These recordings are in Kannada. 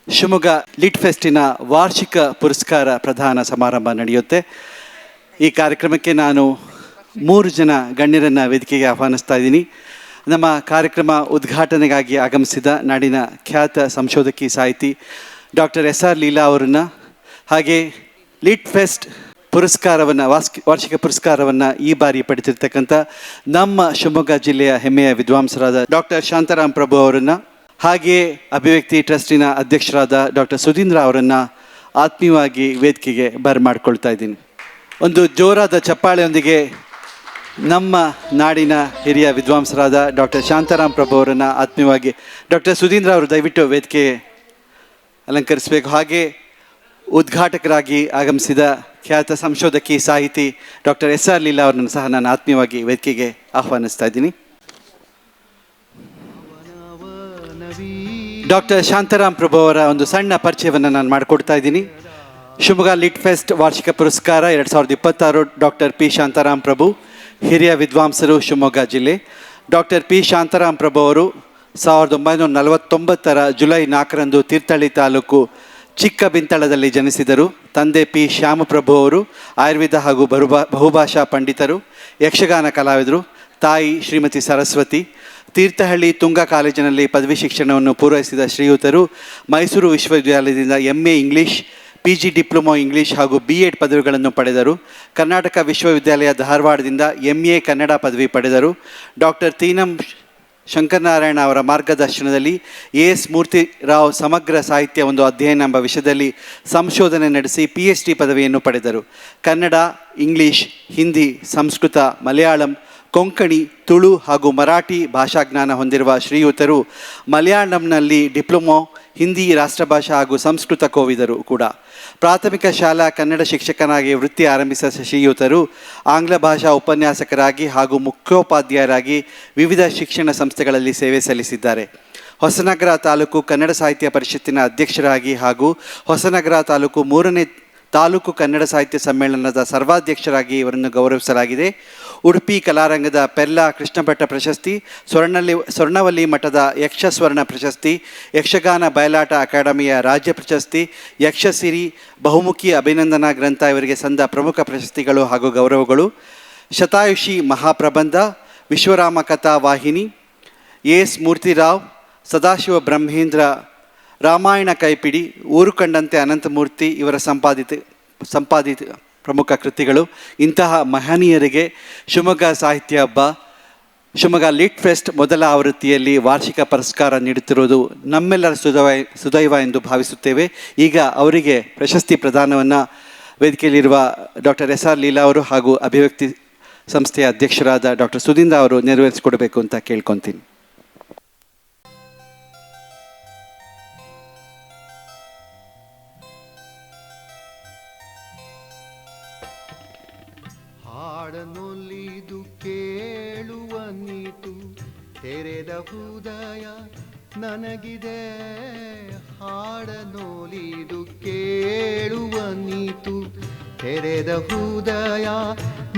ಶಿವಮೊಗ್ಗ ಲಿಟ್ ಫೆಸ್ಟಿನ ವಾರ್ಷಿಕ ಪುರಸ್ಕಾರ ಪ್ರದಾನ ಸಮಾರಂಭ ನಡೆಯುತ್ತೆ. ಈ ಕಾರ್ಯಕ್ರಮಕ್ಕೆ ನಾನು 3 ಜನ ಗಣ್ಯರನ್ನು ವೇದಿಕೆಗೆ ಆಹ್ವಾನಿಸ್ತಾ ಇದ್ದೀನಿ. ನಮ್ಮ ಕಾರ್ಯಕ್ರಮ ಉದ್ಘಾಟನೆಗಾಗಿ ಆಗಮಿಸಿದ ನಾಡಿನ ಖ್ಯಾತ ಸಂಶೋಧಕಿ ಸಾಹಿತಿ ಡಾಕ್ಟರ್ SR ಲೀಲಾ ಅವರನ್ನು, ಹಾಗೆ ಲಿಟ್ ಫೆಸ್ಟ್ ಪುರಸ್ಕಾರವನ್ನು ವಾರ್ಷಿಕ ಪುರಸ್ಕಾರವನ್ನು ಈ ಬಾರಿ ಪಡೆದಿರ್ತಕ್ಕಂಥ ನಮ್ಮ ಶಿವಮೊಗ್ಗ ಜಿಲ್ಲೆಯ ಹೆಮ್ಮೆಯ ವಿದ್ವಾಂಸರಾದ ಡಾಕ್ಟರ್ ಶಾಂತಾರಾಮ್ ಪ್ರಭು ಅವರನ್ನು, ಹಾಗೆಯೇ ಅಭಿವ್ಯಕ್ತಿ ಟ್ರಸ್ಟಿನ ಅಧ್ಯಕ್ಷರಾದ ಡಾಕ್ಟರ್ ಸುಧೀಂದ್ರ ಅವರನ್ನು ಆತ್ಮೀಯವಾಗಿ ವೇದಿಕೆಗೆ ಬರಮಾಡ್ಕೊಳ್ತಾ ಇದ್ದೀನಿ. ಒಂದು ಜೋರಾದ ಚಪ್ಪಾಳೆಯೊಂದಿಗೆ ನಮ್ಮ ನಾಡಿನ ಹಿರಿಯ ವಿದ್ವಾಂಸರಾದ ಡಾಕ್ಟರ್ ಶಾಂತಾರಾಮ್ ಪ್ರಭು ಅವರನ್ನು ಆತ್ಮೀಯವಾಗಿ ಡಾಕ್ಟರ್ ಸುಧೀಂದ್ರ ಅವರು ದಯವಿಟ್ಟು ವೇದಿಕೆ ಅಲಂಕರಿಸಬೇಕು. ಹಾಗೆ ಉದ್ಘಾಟಕರಾಗಿ ಆಗಮಿಸಿದ ಖ್ಯಾತ ಸಂಶೋಧಕಿ ಸಾಹಿತಿ ಡಾಕ್ಟರ್ SR ಲೀಲಾ ಅವರನ್ನು ಸಹ ನಾನು ಆತ್ಮೀಯವಾಗಿ ವೇದಿಕೆಗೆ ಆಹ್ವಾನಿಸ್ತಾ ಇದ್ದೀನಿ. ಡಾಕ್ಟರ್ ಶಾಂತಾರಾಮ್ ಪ್ರಭು ಅವರ ಒಂದು ಸಣ್ಣ ಪರಿಚಯವನ್ನು ನಾನು ಮಾಡಿಕೊಡ್ತಾ ಇದ್ದೀನಿ. ಶಿವಮೊಗ್ಗ ಲಿಟ್ ಫೆಸ್ಟ್ ವಾರ್ಷಿಕ ಪುರಸ್ಕಾರ 2026 ಡಾಕ್ಟರ್ P ಶಾಂತಾರಾಮ್ ಪ್ರಭು, ಹಿರಿಯ ವಿದ್ವಾಂಸರು, ಶಿವಮೊಗ್ಗ ಜಿಲ್ಲೆ. ಡಾಕ್ಟರ್ P ಶಾಂತಾರಾಮ್ ಪ್ರಭು ಅವರು 1949 ಜುಲೈ 4ರಂದು ತೀರ್ಥಹಳ್ಳಿ ತಾಲೂಕು ಚಿಕ್ಕಬಿಂತಳದಲ್ಲಿ ಜನಿಸಿದರು. ತಂದೆ P ಶ್ಯಾಮಪ್ರಭು ಅವರು ಆಯುರ್ವೇದ ಹಾಗೂ ಬಹುಭಾಷಾ ಪಂಡಿತರು, ಯಕ್ಷಗಾನ ಕಲಾವಿದರು. ತಾಯಿ ಶ್ರೀಮತಿ ಸರಸ್ವತಿ. ತೀರ್ಥಹಳ್ಳಿ ತುಂಗ ಕಾಲೇಜಿನಲ್ಲಿ ಪದವಿ ಶಿಕ್ಷಣವನ್ನು ಪೂರೈಸಿದ ಶ್ರೀಯುತರು ಮೈಸೂರು ವಿಶ್ವವಿದ್ಯಾಲಯದಿಂದ MA English, PG diploma English ಹಾಗೂ B.Ed ಪದವಿಗಳನ್ನು ಪಡೆದರು. ಕರ್ನಾಟಕ ವಿಶ್ವವಿದ್ಯಾಲಯ ಧಾರವಾಡದಿಂದ MA ಕನ್ನಡ ಪದವಿ ಪಡೆದರು. ಡಾಕ್ಟರ್ ತೀನಂ ಶಂಕರನಾರಾಯಣ ಅವರ ಮಾರ್ಗದರ್ಶನದಲ್ಲಿ AS ಮೂರ್ತಿರಾವ್ ಸಮಗ್ರ ಸಾಹಿತ್ಯ ಒಂದು ಅಧ್ಯಯನ ಎಂಬ ವಿಷಯದಲ್ಲಿ ಸಂಶೋಧನೆ ನಡೆಸಿ PhD ಪದವಿಯನ್ನು ಪಡೆದರು. ಕನ್ನಡ, ಇಂಗ್ಲೀಷ್, ಹಿಂದಿ, ಸಂಸ್ಕೃತ, ಮಲಯಾಳಂ, ಕೊಂಕಣಿ, ತುಳು ಹಾಗೂ ಮರಾಠಿ ಭಾಷಾಜ್ಞಾನ ಹೊಂದಿರುವ ಶ್ರೀಯುತರು ಮಲಯಾಳಂನಲ್ಲಿ ಡಿಪ್ಲೊಮೊ, ಹಿಂದಿ ರಾಷ್ಟ್ರಭಾಷಾ ಹಾಗೂ ಸಂಸ್ಕೃತ ಕೋವಿದರು ಕೂಡ. ಪ್ರಾಥಮಿಕ ಶಾಲಾ ಕನ್ನಡ ಶಿಕ್ಷಕನಾಗಿ ವೃತ್ತಿ ಆರಂಭಿಸಿದ ಶ್ರೀಯುತರು ಆಂಗ್ಲ ಭಾಷಾ ಉಪನ್ಯಾಸಕರಾಗಿ ಹಾಗೂ ಮುಖ್ಯೋಪಾಧ್ಯಾಯರಾಗಿ ವಿವಿಧ ಶಿಕ್ಷಣ ಸಂಸ್ಥೆಗಳಲ್ಲಿ ಸೇವೆ ಸಲ್ಲಿಸಿದ್ದಾರೆ. ಹೊಸನಗರ ತಾಲೂಕು ಕನ್ನಡ ಸಾಹಿತ್ಯ ಪರಿಷತ್ತಿನ ಅಧ್ಯಕ್ಷರಾಗಿ ಹಾಗೂ ಹೊಸನಗರ ತಾಲೂಕು 3ನೇ ತಾಲೂಕು ಕನ್ನಡ ಸಾಹಿತ್ಯ ಸಮ್ಮೇಳನದ ಸರ್ವಾಧ್ಯಕ್ಷರಾಗಿ ಇವರನ್ನು ಗೌರವಿಸಲಾಗಿದೆ. ಉಡುಪಿ ಕಲಾರಂಗದ ಪೆರ್ಲಾ ಕೃಷ್ಣಭಟ್ಟ ಪ್ರಶಸ್ತಿ, ಸ್ವರ್ಣವಲ್ಲಿ ಮಠದ ಯಕ್ಷಸ್ವರ್ಣ ಪ್ರಶಸ್ತಿ, ಯಕ್ಷಗಾನ ಬಯಲಾಟ ಅಕಾಡೆಮಿಯ ರಾಜ್ಯ ಪ್ರಶಸ್ತಿ, ಯಕ್ಷಸಿರಿ, ಬಹುಮುಖಿ ಅಭಿನಂದನಾ ಗ್ರಂಥ ಇವರಿಗೆ ಸಂದ ಪ್ರಮುಖ ಪ್ರಶಸ್ತಿಗಳು ಹಾಗೂ ಗೌರವಗಳು. ಶತಾಯುಷಿ ಮಹಾಪ್ರಬಂಧ, ವಿಶ್ವರಾಮ ಕಥಾ ವಾಹಿನಿ, AS ಮೂರ್ತಿರಾವ್, ಸದಾಶಿವ ಬ್ರಹ್ಮೇಂದ್ರ, ರಾಮಾಯಣ ಕೈಪಿಡಿ, ಊರು ಕಂಡಂತೆ ಅನಂತಮೂರ್ತಿ ಇವರ ಸಂಪಾದಿತ ಪ್ರಮುಖ ಕೃತಿಗಳು. ಇಂತಹ ಮಹನೀಯರಿಗೆ ಶಿವಮೊಗ್ಗ ಸಾಹಿತ್ಯ ಹಬ್ಬ, ಶಿವಮೊಗ್ಗ ಲಿಟ್ ಫೆಸ್ಟ್ ಮೊದಲ ಆವೃತ್ತಿಯಲ್ಲಿ ವಾರ್ಷಿಕ ಪುರಸ್ಕಾರ ನೀಡುತ್ತಿರುವುದು ನಮ್ಮೆಲ್ಲರ ಸುದೈವ ಎಂದು ಭಾವಿಸುತ್ತೇವೆ. ಈಗ ಅವರಿಗೆ ಪ್ರಶಸ್ತಿ ಪ್ರದಾನವನ್ನು ವೇದಿಕೆಯಲ್ಲಿರುವ ಡಾಕ್ಟರ್ SR ಲೀಲಾ ಅವರು ಹಾಗೂ ಅಭಿವ್ಯಕ್ತಿ ಸಂಸ್ಥೆಯ ಅಧ್ಯಕ್ಷರಾದ ಡಾಕ್ಟರ್ ಸುಧೀಂದ್ರ ಅವರು ನೆರವೇರಿಸಿಕೊಡಬೇಕು ಅಂತ ಕೇಳ್ಕೊತೀನಿ. ಹಾಡನೊಲಿದು ಕೇಳುವ ನೀತು ತೆರೆದ ಹೃದಯ ನನಗಿದೆ. ಹಾಡನೊಲಿದು ಕೇಳುವ ನೀತು ತೆರೆದ ಹೃದಯ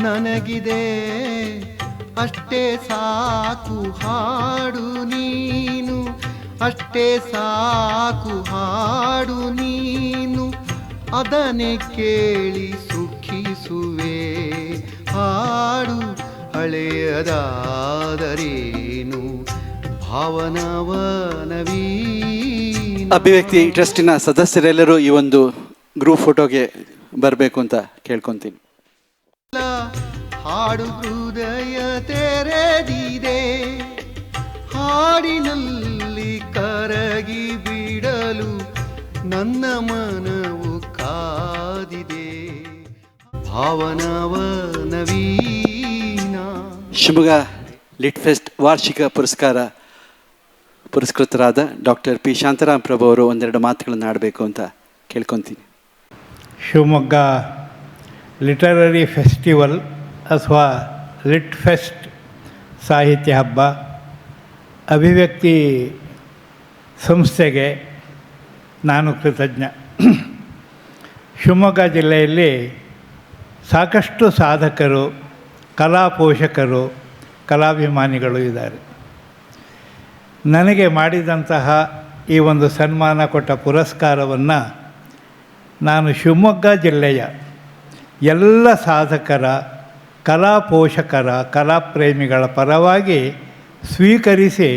ನನಗಿದೆ. ಅಷ್ಟೇ ಸಾಕು ಹಾಡು ನೀನು, ಅಷ್ಟೇ ಸಾಕು ಹಾಡು ನೀನು, ಅದನ್ನೇ ಕೇಳಿ ಸುಖಿಸುವೆ. ಹಾಡು ಹಳೆಯದಾದರೇನು ಭಾವನವನವೀ. ಅಭಿವ್ಯಕ್ತಿ ಟ್ರಸ್ಟಿನ ಸದಸ್ಯರೆಲ್ಲರೂ ಈ ಒಂದು ಗ್ರೂಪ್ ಫೋಟೋಗೆ ಬರಬೇಕು ಅಂತ ಕೇಳ್ಕೊತೀನಿ. ಹಾಡು ಹೃದಯ ತೆರೆದಿದೆ, ಹಾಡಿನಲ್ಲಿ ಕರಗಿ ಬಿಡಲು ನನ್ನ ಮನವು ಕಾದಿದೆ. ಭಾವನವನವೀನ. ಶಿವಮೊಗ್ಗ ಲಿಟ್ ಫೆಸ್ಟ್ ವಾರ್ಷಿಕ ಪುರಸ್ಕೃತರಾದ ಡಾಕ್ಟರ್ P ಶಾಂತಾರಾಮ್ ಪ್ರಭು ಅವರು ಒಂದೆರಡು ಮಾತುಗಳನ್ನು ಆಡಬೇಕು ಅಂತ ಕೇಳ್ಕೊತೀನಿ. ಶಿವಮೊಗ್ಗ ಲಿಟರರಿ ಫೆಸ್ಟಿವಲ್ ಅಥವಾ ಲಿಟ್ ಫೆಸ್ಟ್ ಸಾಹಿತ್ಯ ಹಬ್ಬ, ಅಭಿವ್ಯಕ್ತಿ ಸಂಸ್ಥೆಗೆ ನಾನು ಕೃತಜ್ಞ. ಶಿವಮೊಗ್ಗ ಜಿಲ್ಲೆಯಲ್ಲಿ ಸಾಕಷ್ಟು ಸಾಧಕರು, ಕಲಾ ಪೋಷಕರು, ಕಲಾಭಿಮಾನಿಗಳು ಇದ್ದಾರೆ. ನನಗೆ ಮಾಡಿದಂತಹ ಈ ಒಂದು ಸನ್ಮಾನ ಕೊಟ್ಟ ಪುರಸ್ಕಾರವನ್ನು ನಾನು ಶಿವಮೊಗ್ಗ ಜಿಲ್ಲೆಯ ಎಲ್ಲ ಸಾಧಕರ, ಕಲಾ ಪೋಷಕರ, ಕಲಾಪ್ರೇಮಿಗಳ ಪರವಾಗಿ ಸ್ವೀಕರಿಸಿ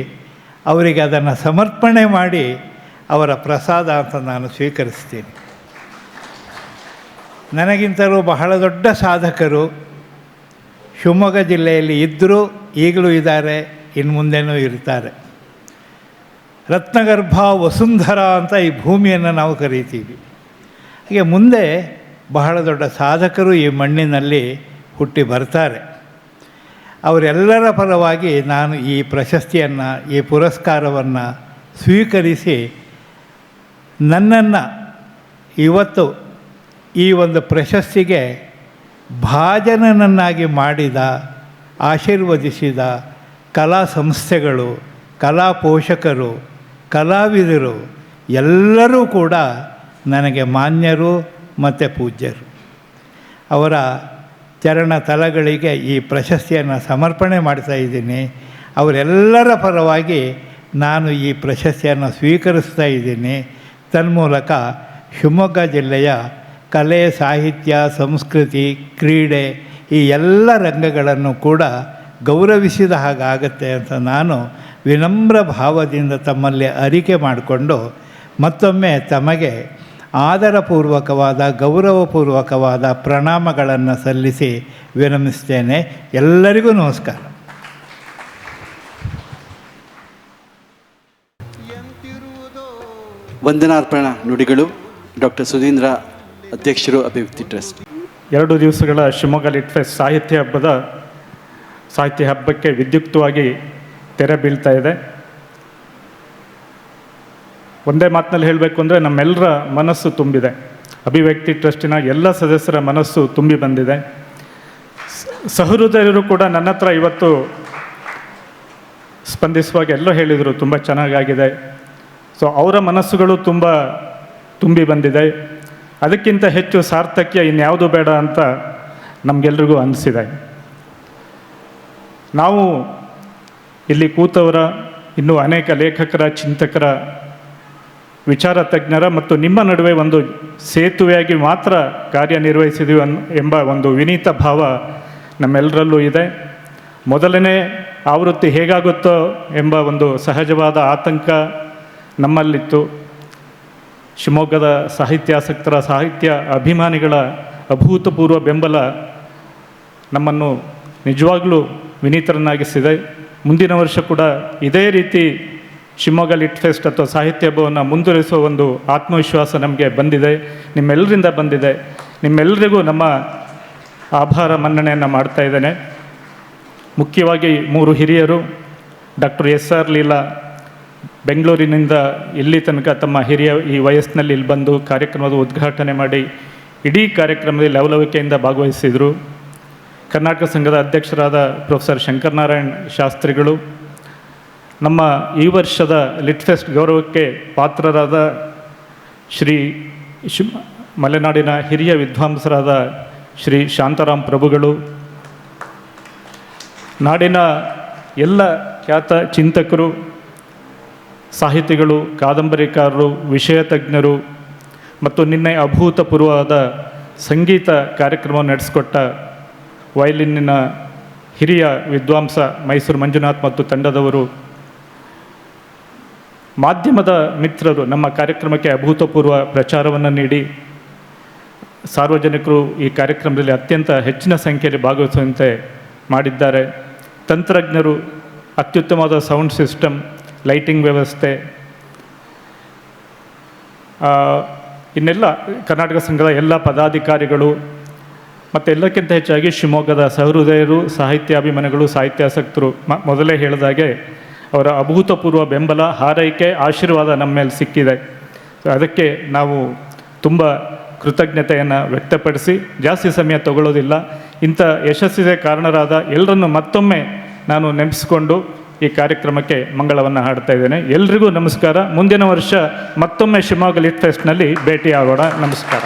ಅವರಿಗೆ ಅದನ್ನು ಸಮರ್ಪಣೆ ಮಾಡಿ ಅವರ ಪ್ರಸಾದ ಅಂತ ನಾನು ಸ್ವೀಕರಿಸ್ತೀನಿ. ನನಗಿಂತಲೂ ಬಹಳ ದೊಡ್ಡ ಸಾಧಕರು ಶಿವಮೊಗ್ಗ ಜಿಲ್ಲೆಯಲ್ಲಿ ಇದ್ದರೂ ಈಗಲೂ ಇದ್ದಾರೆ, ಇನ್ನು ಮುಂದೆನೂ ಇರ್ತಾರೆ. ರತ್ನಗರ್ಭ ವಸುಂಧರ ಅಂತ ಈ ಭೂಮಿಯನ್ನು ನಾವು ಕರೀತೀವಿ. ಹಾಗೆ ಮುಂದೆ ಬಹಳ ದೊಡ್ಡ ಸಾಧಕರು ಈ ಮಣ್ಣಿನಲ್ಲಿ ಹುಟ್ಟಿ ಬರ್ತಾರೆ. ಅವರೆಲ್ಲರ ಪರವಾಗಿ ನಾನು ಈ ಪ್ರಶಸ್ತಿಯನ್ನು, ಈ ಪುರಸ್ಕಾರವನ್ನು ಸ್ವೀಕರಿಸಿ ನನ್ನನ್ನು ಇವತ್ತು ಈ ಒಂದು ಪ್ರಶಸ್ತಿಗೆ ಭಾಜನನನ್ನಾಗಿ ಮಾಡಿದ, ಆಶೀರ್ವದಿಸಿದ ಕಲಾ ಸಂಸ್ಥೆಗಳು, ಕಲಾ ಪೋಷಕರು, ಕಲಾವಿದರು ಎಲ್ಲರೂ ಕೂಡ ನನಗೆ ಮಾನ್ಯರು ಮತ್ತು ಪೂಜ್ಯರು. ಅವರ ಚರಣ ತಲಗಳಿಗೆ ಈ ಪ್ರಶಸ್ತಿಯನ್ನು ಸಮರ್ಪಣೆ ಮಾಡ್ತಾಯಿದ್ದೀನಿ. ಅವರೆಲ್ಲರ ಪರವಾಗಿ ನಾನು ಈ ಪ್ರಶಸ್ತಿಯನ್ನು ಸ್ವೀಕರಿಸ್ತಾ ಇದ್ದೀನಿ. ತನ್ಮೂಲಕ ಶಿವಮೊಗ್ಗ ಜಿಲ್ಲೆಯ ಕಲೆ, ಸಾಹಿತ್ಯ, ಸಂಸ್ಕೃತಿ, ಕ್ರೀಡೆ ಈ ಎಲ್ಲ ರಂಗಗಳನ್ನು ಕೂಡ ಗೌರವಿಸಿದ ಹಾಗಾಗತ್ತೆ ಅಂತ ನಾನು ವಿನಮ್ರ ಭಾವದಿಂದ ತಮ್ಮಲ್ಲಿ ಅರಿಕೆ ಮಾಡಿಕೊಂಡು ಮತ್ತೊಮ್ಮೆ ತಮಗೆ ಆದರಪೂರ್ವಕವಾದ, ಗೌರವಪೂರ್ವಕವಾದ ಪ್ರಣಾಮಗಳನ್ನು ಸಲ್ಲಿಸಿ ವಿರಮಿಸ್ತೇನೆ. ಎಲ್ಲರಿಗೂ ನಮಸ್ಕಾರ. ವಂದನಾರ್ಪಣಾ ನುಡಿಗಳು ಡಾಕ್ಟರ್ ಸುಧೀಂದ್ರ, ಅಧ್ಯಕ್ಷರು, ಅಭಿವ್ಯಕ್ತಿ ಟ್ರಸ್ಟ್. 2 ದಿವಸಗಳ ಶಿವಮೊಗ್ಗ ಲಿಟ್ ಫೆಸ್ಟ್ ಸಾಹಿತ್ಯ ಹಬ್ಬಕ್ಕೆ ವಿದ್ಯುಕ್ತವಾಗಿ ತೆರೆ ಬೀಳ್ತಾ ಇದೆ. ಒಂದೇ ಮಾತಿನಲ್ಲಿ ಹೇಳಬೇಕು ಅಂದರೆ ನಮ್ಮೆಲ್ಲರ ಮನಸ್ಸು ತುಂಬಿದೆ. ಅಭಿವ್ಯಕ್ತಿ ಟ್ರಸ್ಟಿನ ಎಲ್ಲ ಸದಸ್ಯರ ಮನಸ್ಸು ತುಂಬಿ ಬಂದಿದೆ. ಸಹೃದಯರು ಕೂಡ ನನ್ನ ಹತ್ರ ಇವತ್ತು ಸ್ಪಂದಿಸುವಾಗ ಎಲ್ಲೋ ಹೇಳಿದರು ತುಂಬ ಚೆನ್ನಾಗಾಗಿದೆ. ಸೊ ಅವರ ಮನಸ್ಸುಗಳು ತುಂಬಿ ಬಂದಿದೆ. ಅದಕ್ಕಿಂತ ಹೆಚ್ಚು ಸಾರ್ಥಕ್ಯ ಇನ್ಯಾವುದು ಬೇಡ ಅಂತ ನಮಗೆಲ್ರಿಗೂ ಅನಿಸಿದೆ. ನಾವು ಇಲ್ಲಿ ಕೂತವರ, ಇನ್ನೂ ಅನೇಕ ಲೇಖಕರ, ಚಿಂತಕರ, ವಿಚಾರ ತಜ್ಞರ ಮತ್ತು ನಿಮ್ಮ ನಡುವೆ ಒಂದು ಸೇತುವೆಯಾಗಿ ಮಾತ್ರ ಕಾರ್ಯನಿರ್ವಹಿಸಿದ್ದೀವಿ ಎಂಬ ಒಂದು ವಿನೀತ ಭಾವ ನಮ್ಮೆಲ್ಲರಲ್ಲೂ ಇದೆ. ಮೊದಲನೇ ಆವೃತ್ತಿ ಹೇಗಾಗುತ್ತೋ ಎಂಬ ಒಂದು ಸಹಜವಾದ ಆತಂಕ ನಮ್ಮಲ್ಲಿತ್ತು. ಶಿವಮೊಗ್ಗದ ಸಾಹಿತ್ಯಾಸಕ್ತರ, ಸಾಹಿತ್ಯ ಅಭಿಮಾನಿಗಳ ಅಭೂತಪೂರ್ವ ಬೆಂಬಲ ನಮ್ಮನ್ನು ನಿಜವಾಗ್ಲೂ ವಿನೀತರನ್ನಾಗಿಸಿದೆ. ಮುಂದಿನ ವರ್ಷ ಕೂಡ ಇದೇ ರೀತಿ ಶಿವಮೊಗ್ಗ ಲಿಟ್ ಫೆಸ್ಟ್ ಅಥವಾ ಸಾಹಿತ್ಯ ಹಬ್ಬವನ್ನು ಮುಂದುವರಿಸುವ ಒಂದು ಆತ್ಮವಿಶ್ವಾಸ ನಮಗೆ ಬಂದಿದೆ, ನಿಮ್ಮೆಲ್ಲರಿಂದ ಬಂದಿದೆ. ನಿಮ್ಮೆಲ್ಲರಿಗೂ ನಮ್ಮ ಆಭಾರ ಮನ್ನಣೆಯನ್ನು ಮಾಡ್ತಾ ಇದ್ದೇನೆ. ಮುಖ್ಯವಾಗಿ 3 ಹಿರಿಯರು, ಡಾಕ್ಟರ್ SR ಲೀಲಾ ಬೆಂಗಳೂರಿನಿಂದ ಇಲ್ಲಿ ತನಕ ತಮ್ಮ ಹಿರಿಯ ಈ ವಯಸ್ಸಿನಲ್ಲಿ ಇಲ್ಲಿ ಬಂದು ಕಾರ್ಯಕ್ರಮದ ಉದ್ಘಾಟನೆ ಮಾಡಿ ಇಡೀ ಕಾರ್ಯಕ್ರಮದಲ್ಲಿ ಲವಲವಿಕೆಯಿಂದ ಭಾಗವಹಿಸಿದರು. ಕರ್ನಾಟಕ ಸಂಘದ ಅಧ್ಯಕ್ಷರಾದ ಪ್ರೊಫೆಸರ್ ಶಂಕರನಾರಾಯಣ್ ಶಾಸ್ತ್ರಿಗಳು, ನಮ್ಮ ಈ ವರ್ಷದ ಲಿಟ್ ಫೆಸ್ಟ್ ಗೌರವಕ್ಕೆ ಪಾತ್ರರಾದ ಮಲೆನಾಡಿನ ಹಿರಿಯ ವಿದ್ವಾಂಸರಾದ ಶ್ರೀ ಶಾಂತಾರಾಮ್ ಪ್ರಭುಗಳು, ನಾಡಿನ ಎಲ್ಲ ಖ್ಯಾತ ಚಿಂತಕರು, ಸಾಹಿತಿಗಳು, ಕಾದಂಬರಿಕಾರರು, ವಿಷಯ ತಜ್ಞರು ಮತ್ತು ನಿನ್ನೆ ಅಭೂತಪೂರ್ವವಾದ ಸಂಗೀತ ಕಾರ್ಯಕ್ರಮವನ್ನು ನಡೆಸಿಕೊಟ್ಟ ವಯಲಿನ್ನಿನ ಹಿರಿಯ ವಿದ್ವಾಂಸ ಮೈಸೂರು ಮಂಜುನಾಥ್ ಮತ್ತು ತಂಡದವರು, ಮಾಧ್ಯಮದ ಮಿತ್ರರು ನಮ್ಮ ಕಾರ್ಯಕ್ರಮಕ್ಕೆ ಅಭೂತಪೂರ್ವ ಪ್ರಚಾರವನ್ನು ನೀಡಿ ಸಾರ್ವಜನಿಕರು ಈ ಕಾರ್ಯಕ್ರಮದಲ್ಲಿ ಅತ್ಯಂತ ಹೆಚ್ಚಿನ ಸಂಖ್ಯೆಯಲ್ಲಿ ಭಾಗವಹಿಸುವಂತೆ ಮಾಡಿದ್ದಾರೆ. ತಂತ್ರಜ್ಞರು, ಅತ್ಯುತ್ತಮವಾದ ಸೌಂಡ್ ಸಿಸ್ಟಮ್, ಲೈಟಿಂಗ್ ವ್ಯವಸ್ಥೆ, ಇನ್ನೆಲ್ಲ ಕರ್ನಾಟಕ ಸಂಘದ ಎಲ್ಲ ಪದಾಧಿಕಾರಿಗಳು ಮತ್ತು ಎಲ್ಲಕ್ಕಿಂತ ಹೆಚ್ಚಾಗಿ ಶಿವಮೊಗ್ಗದ ಸಹೃದಯರು, ಸಾಹಿತ್ಯಾಭಿಮಾನಿಗಳು, ಸಾಹಿತ್ಯಾಸಕ್ತರು, ಮೊದಲೇ ಹೇಳಿದಾಗೆ ಅವರ ಅಭೂತಪೂರ್ವ ಬೆಂಬಲ, ಹಾರೈಕೆ, ಆಶೀರ್ವಾದ ನಮ್ಮ ಮೇಲೆ ಸಿಕ್ಕಿದೆ. ಅದಕ್ಕೆ ನಾವು ತುಂಬ ಕೃತಜ್ಞತೆಯನ್ನು ವ್ಯಕ್ತಪಡಿಸಿ ಜಾಸ್ತಿ ಸಮಯ ತಗೊಳ್ಳೋದಿಲ್ಲ. ಇಂಥ ಯಶಸ್ಸಿಗೆ ಕಾರಣರಾದ ಎಲ್ಲರನ್ನು ಮತ್ತೊಮ್ಮೆ ನಾನು ನೆನೆಸ್ಕೊಂಡು ಈ ಕಾರ್ಯಕ್ರಮಕ್ಕೆ ಮಂಗಳವನ್ನು ಹಾಡ್ತಾ ಇದ್ದೇನೆ. ಎಲ್ರಿಗೂ ನಮಸ್ಕಾರ. ಮುಂದಿನ ವರ್ಷ ಮತ್ತೊಮ್ಮೆ ಶಿವಮೊಗ್ಗ ಲಿಟ್ ಫೆಸ್ಟ್ನಲ್ಲಿ ಭೇಟಿಯಾಗೋಣ. ನಮಸ್ಕಾರ.